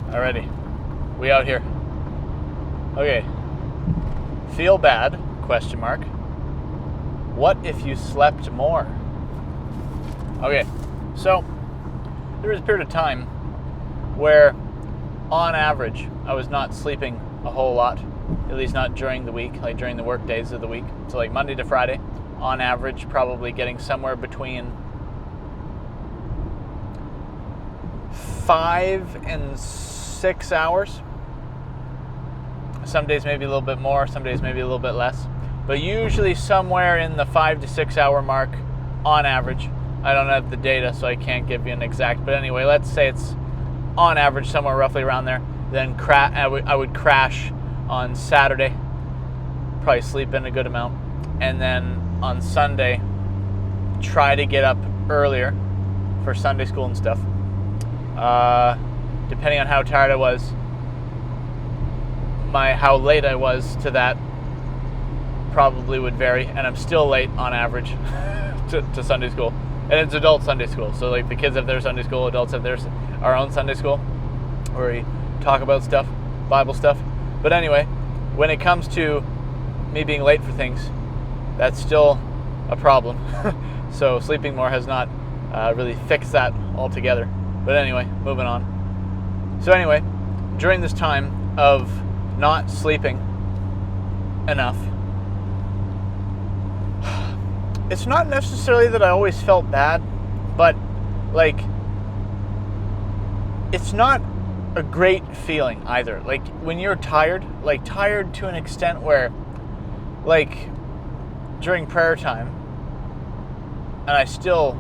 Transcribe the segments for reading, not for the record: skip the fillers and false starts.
Alrighty, we out here. Okay, feel bad, question mark. What if you slept more? Okay, so there was a period of time where, on average, I was not sleeping a whole lot, at least not during the week, like during the work days of the week. So like Monday to Friday, on average, probably getting somewhere between 5 and 6 hours. Some days maybe a little bit more, some days maybe a little bit less. But usually somewhere in the 5 to 6 hour mark on average. I don't have the data, so I can't give you an exact. But anyway, let's say it's on average somewhere roughly around there. Then I would crash on Saturday, probably sleep in a good amount. And then on Sunday, try to get up earlier for Sunday school and stuff. Depending on how tired I was, how late I was to that probably would vary, and I'm still late on average to Sunday school. And it's adult Sunday school, so like the kids have their Sunday school, adults have our own Sunday school, where we talk about stuff, Bible stuff. But anyway, when it comes to me being late for things, that's still a problem. So sleeping more has not really fixed that altogether. But anyway, moving on. So anyway, during this time of not sleeping enough, it's not necessarily that I always felt bad, but like, it's not a great feeling either. Like when you're tired to an extent where, like during prayer time, and I still,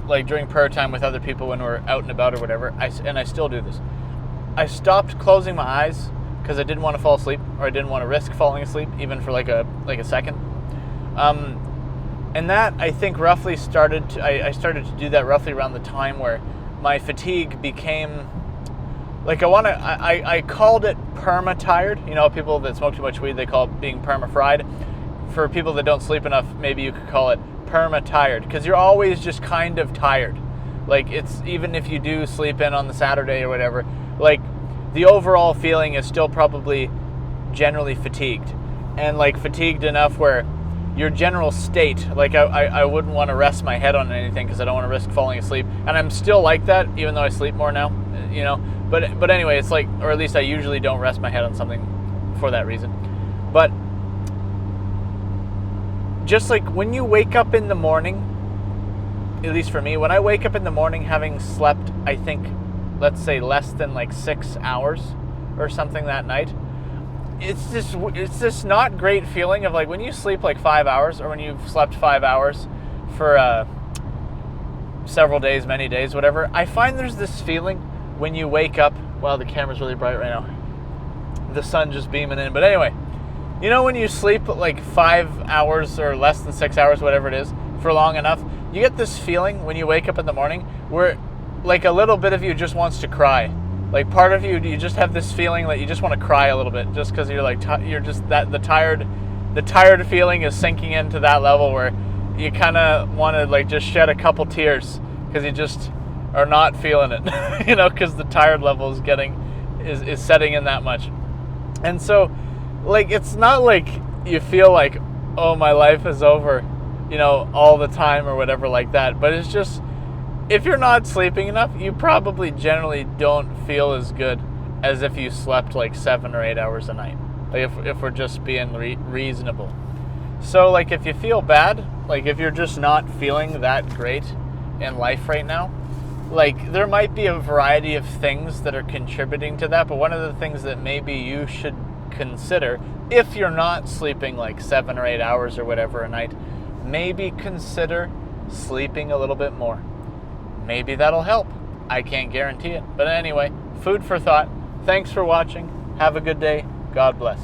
like during prayer time with other people when we're out and about or whatever, I still do this. I stopped closing my eyes because I didn't want to fall asleep, or I didn't want to risk falling asleep even for like a second. And that, I think, roughly started I started to do that roughly around the time where my fatigue became like, I called it perma-tired. You know, people that smoke too much weed, they call it being perma-fried. For people that don't sleep enough, maybe you could call it perma-tired, because you're always just kind of tired. Like, it's, even if you do sleep in on the Saturday or whatever, like, the overall feeling is still probably generally fatigued. And like fatigued enough where your general state, like I wouldn't want to rest my head on anything because I don't want to risk falling asleep. And I'm still like that, even though I sleep more now, you know. But anyway, it's like, or at least I usually don't rest my head on something for that reason. But just like when you wake up in the morning, at least for me, when I wake up in the morning having slept, I think, let's say less than like 6 hours or something that night, it's this not great feeling of like when you sleep like 5 hours, or when you've slept 5 hours for several days, many days, whatever. I find there's this feeling when you wake up. Wow, the camera's really bright right now. The sun just beaming in. But anyway, you know when you sleep like 5 hours or less than 6 hours, whatever it is, for long enough, you get this feeling when you wake up in the morning where like a little bit of you just wants to cry. Like part of you just have this feeling that you just want to cry a little bit, just because you're like you're just that the tired feeling is sinking into that level where you kind of want to like just shed a couple tears because you just are not feeling it, you know, because the tired level is setting in that much. And so, like, it's not like you feel like, oh, my life is over, you know, all the time or whatever like that, but it's just, if you're not sleeping enough, you probably generally don't feel as good as if you slept like 7 or 8 hours a night. Like if we're just being reasonable. So like if you feel bad, like if you're just not feeling that great in life right now, like there might be a variety of things that are contributing to that, but one of the things that maybe you should consider, if you're not sleeping like 7 or 8 hours or whatever a night, maybe consider sleeping a little bit more. Maybe that'll help. I can't guarantee it. But anyway, food for thought. Thanks for watching. Have a good day. God bless.